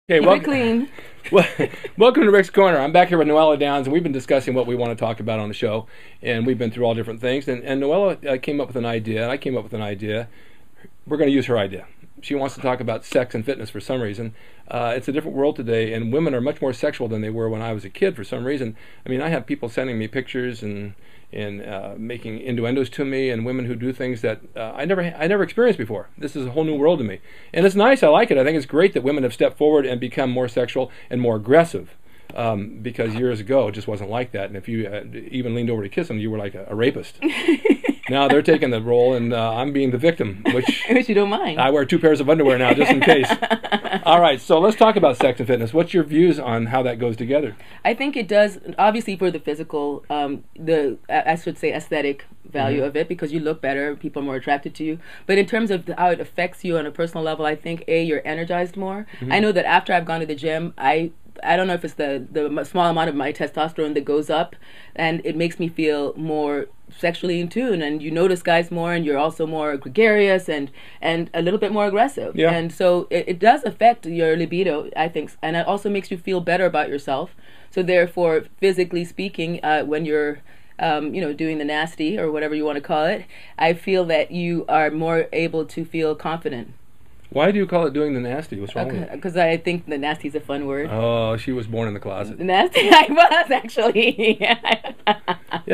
Okay, Keep it clean. Welcome to Rick's Corner. I'm back here with Noella Downs, and we've been discussing what we want to talk about on the show, and we've been through all different things. And Noella came up with an idea, and I came up with an idea. We're going to use her idea. She wants to talk about sex and fitness for some reason. It's a different world today, and women are much more sexual than they were when I was a kid for some reason. I mean, I have people sending me pictures and making innuendos to me, and women who do things that I never experienced before. This is a whole new world to me, and it's nice. I like it. I think it's great that women have stepped forward and become more sexual and more aggressive. Because years ago it just wasn't like that, and if you even leaned over to kiss them, you were like a rapist. Now they're taking the role, and I'm being the victim, which you don't mind. I wear 2 pairs of underwear now just in case. All right, so let's talk about sex and fitness. What's your views on how that goes together? I think it does, obviously, for the physical, I should say aesthetic value of it, because you look better, people are more attracted to you. But in terms of how it affects you on a personal level, I think you're energized more. I know that after I've gone to the gym, I don't know if it's the small amount of my testosterone that goes up, and it makes me feel more sexually in tune, and you notice guys more, and you're also more gregarious and a little bit more aggressive. Yeah. And so it does affect your libido, I think, and it also makes you feel better about yourself. So therefore, physically speaking, when you're doing the nasty or whatever you want to call it, I feel that you are more able to feel confident. Why do you call it doing the nasty? What's wrong with it? Because I think the nasty is a fun word. Oh, she was born in the closet. Nasty? I was, actually. Yeah,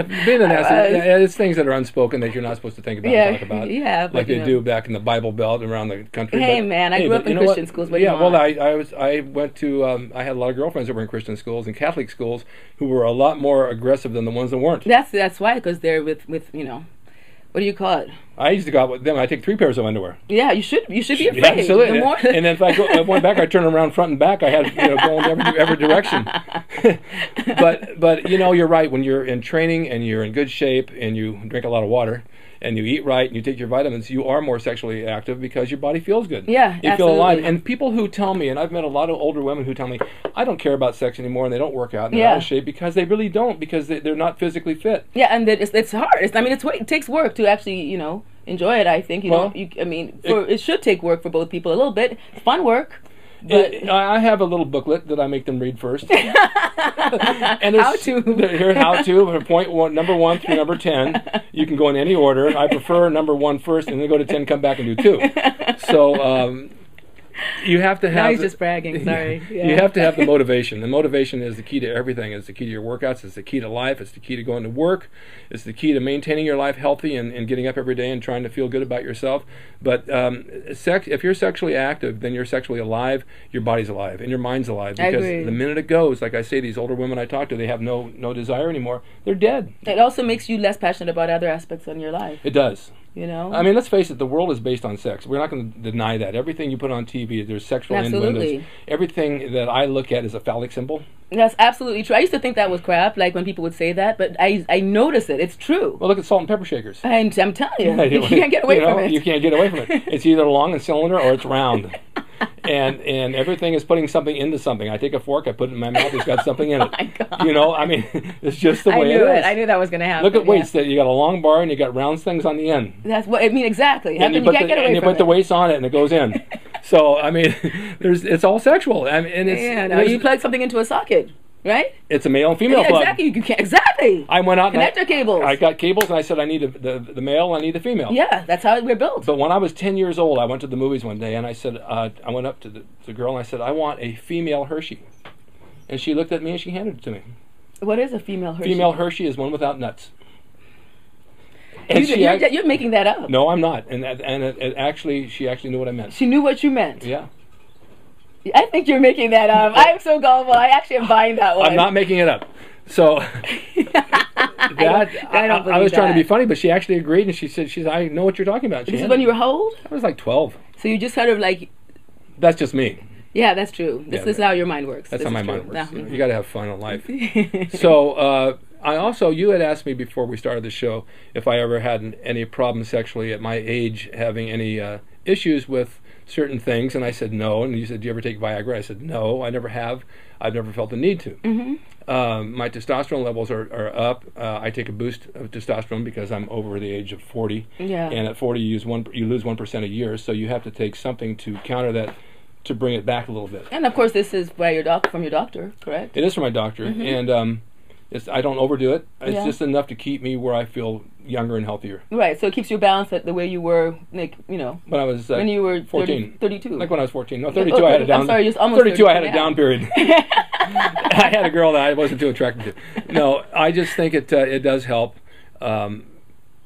being a nasty, it's things that are unspoken that you're not supposed to think about and talk about. Yeah, like they do back in the Bible Belt around the country. Hey, man, I grew up in Christian schools. What do you want? Well, I went to, I had a lot of girlfriends that were in Christian schools and Catholic schools who were a lot more aggressive than the ones that weren't. That's why, because they're with what do you call it? I used to go out with them. I take 3 pairs of underwear. Yeah, you should be afraid. Yeah, absolutely. And then if I went back, I turned around front and back. I had going every direction. but you're right. When you're in training and you're in good shape and you drink a lot of water and you eat right and you take your vitamins, you are more sexually active because your body feels good. Yeah, you feel alive. And people who tell me, and I've met a lot of older women who tell me, I don't care about sex anymore, and they don't work out and they're out of shape because they really don't, because they're not physically fit. Yeah, and it's hard. It takes work to actually enjoy it. I think it should take work for both people a little bit. It's fun work. I have a little booklet that I make them read first. And how to. Here's how to. Point 1, number 1 through number 10. You can go in any order. I prefer number 1 first, and then go to 10, come back and do 2. So you have to have. Now he's just bragging. Sorry. Yeah. You have to have the motivation. The motivation is the key to everything. It's the key to your workouts. It's the key to life. It's the key to going to work. It's the key to maintaining your life healthy and getting up every day and trying to feel good about yourself. But if you're sexually active, then you're sexually alive. Your body's alive and your mind's alive. Because the minute it goes, like I say, these older women I talk to, they have no desire anymore. They're dead. It also makes you less passionate about other aspects in your life. It does. I mean, let's face it, the world is based on sex. We're not going to deny that. Everything you put on TV, there's sexual innuendos. Everything that I look at is a phallic symbol. That's absolutely true. I used to think that was crap, like when people would say that, but I notice it. It's true. Well, look at salt and pepper shakers. I'm telling you, you can't get away from it. You can't get away from it. It's either long and cylinder or it's round. And everything is putting something into something. I take a fork, I put it in my mouth, it's got something in it. Oh my God. I mean, it's just the way it is. I knew that was going to happen. Look at weights. That you got a long bar and you got round things on the end. That's what I mean, exactly. And you put the weights on it and it goes in. So, I mean, it's all sexual. I mean, you plug something into a socket. Right? It's a male and female plug. Exactly. You can't, exactly. I went out connector cables. I got cables and I said I need the male, I need the female. Yeah, that's how we're built. But when I was 10 years old, I went to the movies one day and I said, I went up to the girl and I said, I want a female Hershey. And she looked at me and she handed it to me. What is a female Hershey? Female Hershey is one without nuts. And you're making that up. No, I'm not. And she actually knew what I meant. She knew what you meant. Yeah. I think you're making that up. I'm so gullible. I actually am buying that one. I'm not making it up. So I was trying to be funny, but she actually agreed, and she said, I know what you're talking about. This is when you were how old? I was like 12. So you just kind of like... That's just me. Yeah, that's true. This is how your mind works. That's how my mind works. You got to have fun in life. So you had asked me before we started the show if I ever had any problems sexually at my age, having any issues with certain things, and I said no. And you said, do you ever take Viagra? I said no, I never have. I've never felt the need to. My testosterone levels are up. I take a boost of testosterone because I'm over the age of 40. Yeah. And at 40 you lose 1% a year, so you have to take something to counter that to bring it back a little bit. And of course, this is by from your doctor, correct? It is from my doctor, and I don't overdo it. It's just enough to keep me where I feel younger and healthier. Right, so it keeps you balanced at the way you were, like, you know, when I was when you were 14, 32. like when I was 14. No, 32. I had a down. I'm sorry, just almost 32. I had a down period. I had a girl that I wasn't too attracted to. No, I just think it does help.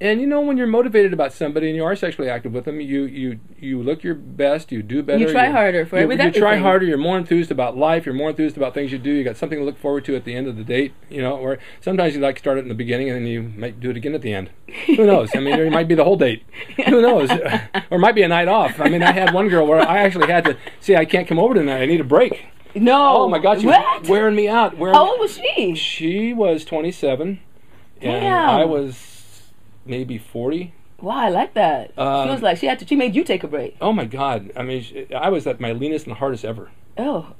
And you know, when you're motivated about somebody and you are sexually active with them, you look your best, you do better. You try harder for everything. You try harder. You're more enthused about life. You're more enthused about things you do. You got something to look forward to at the end of the date. You know, or sometimes you like to start it in the beginning and then you might do it again at the end. Who knows? I mean, it might be the whole date. Who knows? Or it might be a night off. I mean, I had one girl where I actually had to say, I can't come over tonight. I need a break. No. Oh my God, she was wearing me out. How old was she? She was 27, and Damn. I was maybe 40. Wow, I like that. She was like, she made you take a break. Oh my God! I mean, I was at my leanest and hardest ever. Oh.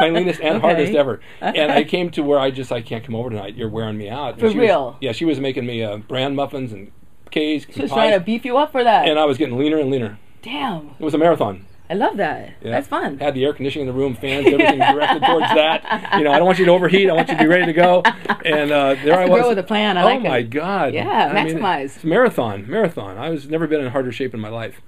My leanest and hardest ever. And I came to where I can't come over tonight. You're wearing me out. For real? Yeah, she was making me bran muffins and cakes. She was trying to beef you up for that. And I was getting leaner and leaner. Damn. It was a marathon. I love that. Yeah. That's fun. Had the air conditioning in the room, fans, everything directed towards that. You know, I don't want you to overheat. I want you to be ready to go. And there I was. Girl with a plan. I like it. Oh my God. Yeah, maximize. It's marathon. I was never been in harder shape in my life.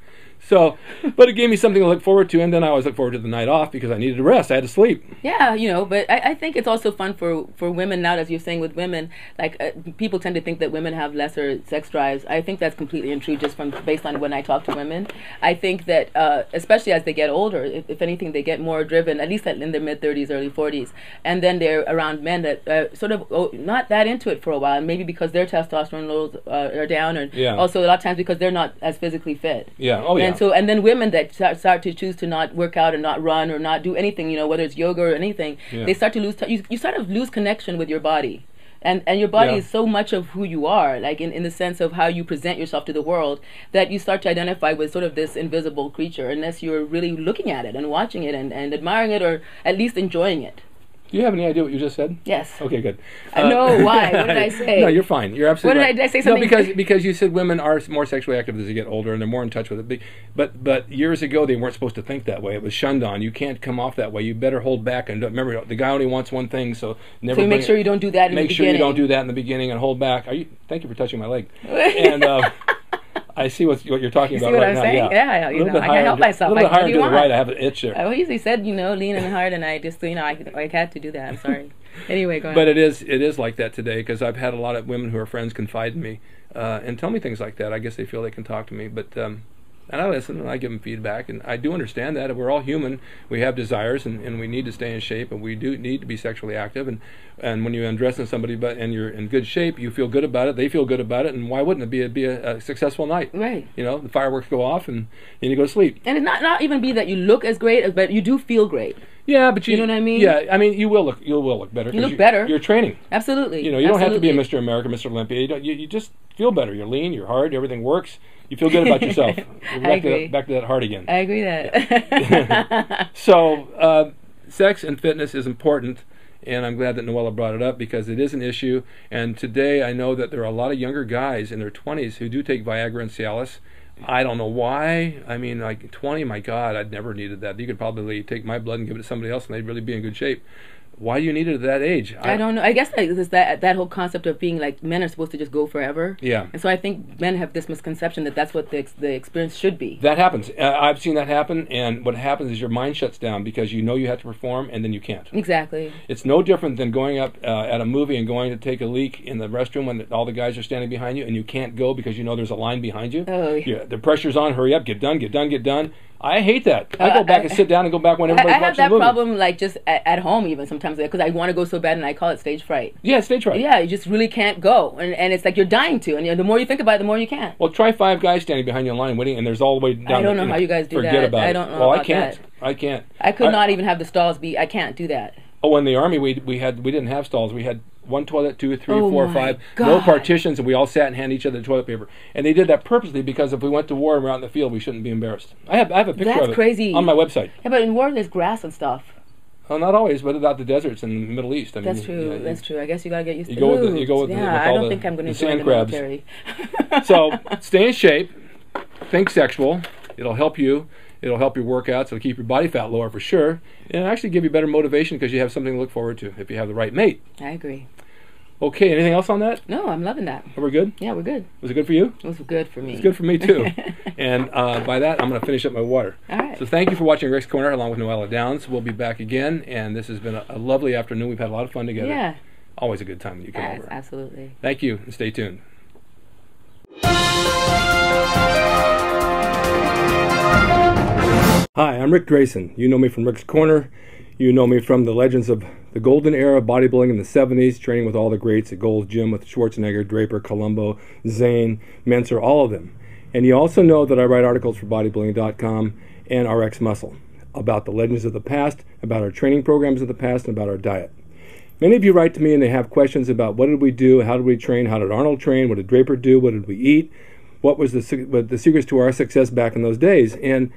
So, but it gave me something to look forward to, and then I always look forward to the night off because I needed to rest. I had to sleep. Yeah, you know, but I think it's also fun for women now, as you're saying with women, like people tend to think that women have lesser sex drives. I think that's completely untrue just based on when I talk to women. I think that especially as they get older, if anything, they get more driven, at least in their mid-30s, early 40s, and then they're around men that sort of not that into it for a while, maybe because their testosterone levels are down, and also a lot of times because they're not as physically fit. Yeah, oh yeah. And then women that start to choose to not work out and not run or not do anything, you know, whether it's yoga or anything, they start to lose. You sort of lose connection with your body, and your body is so much of who you are, like in the sense of how you present yourself to the world, that you start to identify with sort of this invisible creature, unless you're really looking at it and watching it and admiring it, or at least enjoying it. Do you have any idea what you just said? Yes. Okay, good. I know why. What did I say? No, you're fine. You're absolutely right. Did I say something? No, because you said women are more sexually active as they get older and they're more in touch with it. But years ago they weren't supposed to think that way. It was shunned on. You can't come off that way. You better hold back. And remember, the guy only wants one thing, so never. So make sure you don't do that in the beginning. Make sure you don't do that in the beginning and hold back. Thank you for touching my leg. And I see what you're talking about right now. You see what I'm saying? Yeah, you know, I can't help myself. A little bit higher to the right. I have an itch there. I usually said, you know, lean and hard, and I just, you know, I had to do that. I'm sorry. Anyway, go ahead. But it is like that today, because I've had a lot of women who are friends confide in me and tell me things like that. I guess they feel they can talk to me, but and I listen and I give them feedback, and I do understand that we're all human. We have desires, and we need to stay in shape, and we do need to be sexually active. And when you undress in somebody and you're in good shape, you feel good about it. They feel good about it, and why wouldn't it be a successful night? Right. You know, the fireworks go off, and you go to sleep. And it's not even be that you look as great, but you do feel great. Yeah, but you know what I mean? Yeah, I mean you will look better. You look better. You're training. Absolutely. You know, you don't have to be a Mr. America, Mr. Olympia. You just feel better. You're lean. You're hard. Everything works. You feel good about yourself. I agree. Back to that heart again. I agree that. So, sex and fitness is important, and I'm glad that Noella brought it up because it is an issue. And today I know that there are a lot of younger guys in their 20s who do take Viagra and Cialis. I don't know why. I mean, like 20, my God, I'd never needed that. You could probably take my blood and give it to somebody else, and they'd really be in good shape. Why do you need it at that age? I don't know. I guess it's that whole concept of being like men are supposed to just go forever. Yeah. And so I think men have this misconception that that's what the experience should be. That happens. I've seen that happen, and what happens is your mind shuts down because you know you have to perform, and then you can't. Exactly. It's no different than going up at a movie and going to take a leak in the restroom when all the guys are standing behind you, and you can't go because you know there's a line behind you. Oh, yeah. The pressure's on. Hurry up. Get done. Get done. Get done. I hate that. I go back and sit down and go back when everybody's watching the movie. I have that problem like just at home even sometimes because I want to go so bad and I call it stage fright. Yeah, stage fright. Yeah, you just really can't go. And it's like you're dying to. And the more you think about it, the more you can't. Well, try 5 guys standing behind you in line waiting and there's all the way down. I don't know how you guys do that. Forget about it. I don't know about I can't. that. I can't. I could not even have the stalls be. I can't do that. Oh, in the Army we didn't have stalls. We had 1 toilet, 2, 3, 4, 5, God. no partitions, and we all sat and handed each other the toilet paper. And they did that purposely because if we went to war and we're out in the field, we shouldn't be embarrassed. I have a picture of it crazy. On my website. Yeah, but in war there's grass and stuff. Oh, not always, but about the deserts in the Middle East. I mean, that's true. That's true. I guess you gotta get used to. You go with I don't think I'm going to join the military. So stay in shape. Think sexual. It'll help you. It'll help your workouts. It'll keep your body fat lower for sure. And it'll actually give you better motivation because you have something to look forward to if you have the right mate. I agree. Okay, anything else on that? No, I'm loving that. Are we good? Yeah, we're good. Was it good for you? It was good for me. It's good for me too. And by that, I'm going to finish up my water. All right. So thank you for watching Rick's Corner along with Noella Downs. We'll be back again, and this has been a lovely afternoon. We've had a lot of fun together. Yeah. Always a good time when you come Yes, over. absolutely. Thank you, and stay tuned. Hi, I'm Rick Drasin. You know me from Rick's Corner. You know me from the legends of the golden era of bodybuilding in the 70s, training with all the greats at Gold's Gym with Schwarzenegger, Draper, Columbo, Zane, Menser, all of them. And you also know that I write articles for bodybuilding.com and RX Muscle about the legends of the past, about our training programs of the past, and about our diet. Many of you write to me and they have questions about what did we do, how did we train, how did Arnold train, what did Draper do, what did we eat, what was the secrets to our success back in those days. And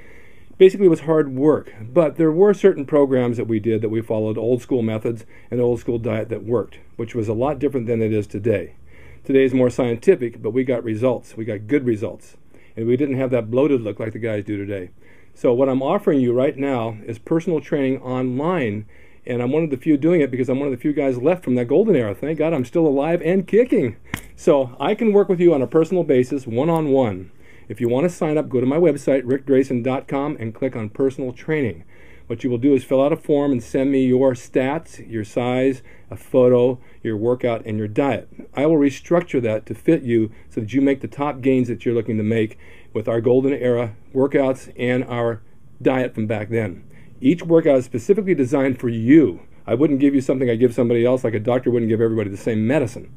basically, it was hard work, but there were certain programs that we did that we followed old school methods and old school diet that worked, which was a lot different than it is today. Today is more scientific, but we got results. We got good results, and we didn't have that bloated look like the guys do today. So what I'm offering you right now is personal training online, and I'm one of the few doing it because I'm one of the few guys left from that golden era. Thank God I'm still alive and kicking. So I can work with you on a personal basis, one-on-one. If you want to sign up, go to my website, rickdrasin.com, and click on personal training. What you will do is fill out a form and send me your stats, your size, a photo, your workout, and your diet. I will restructure that to fit you so that you make the top gains that you're looking to make with our golden era workouts and our diet from back then. Each workout is specifically designed for you. I wouldn't give you something I give somebody else, like a doctor wouldn't give everybody the same medicine.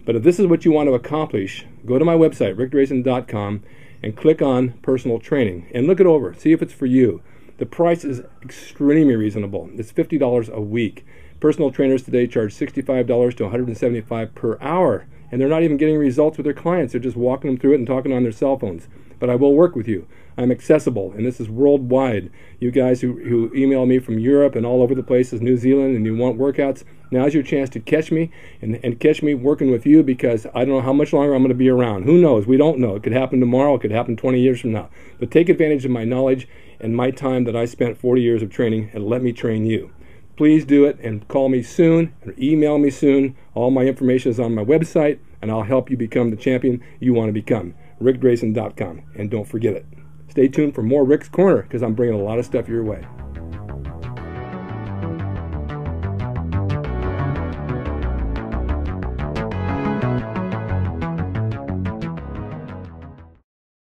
But if this is what you want to accomplish, go to my website, rickdrasin.com, and click on personal training and look it over. See if it's for you. The price is extremely reasonable. It's $50 a week. Personal trainers today charge $65 to $175 per hour, and they're not even getting results with their clients. They're just walking them through it and talking on their cell phones. But I will work with you. I'm accessible, and this is worldwide. You guys who email me from Europe and all over the places, New Zealand, and you want workouts, now's your chance to catch me and catch me working with you, because I don't know how much longer I'm going to be around. Who knows? We don't know. It could happen tomorrow. It could happen 20 years from now. But take advantage of my knowledge and my time that I spent 40 years of training, and let me train you. Please do it, and call me soon or email me soon. All my information is on my website, and I'll help you become the champion you want to become. rickdrasin.com, and don't forget it. Stay tuned for more Rick's Corner, because I'm bringing a lot of stuff your way.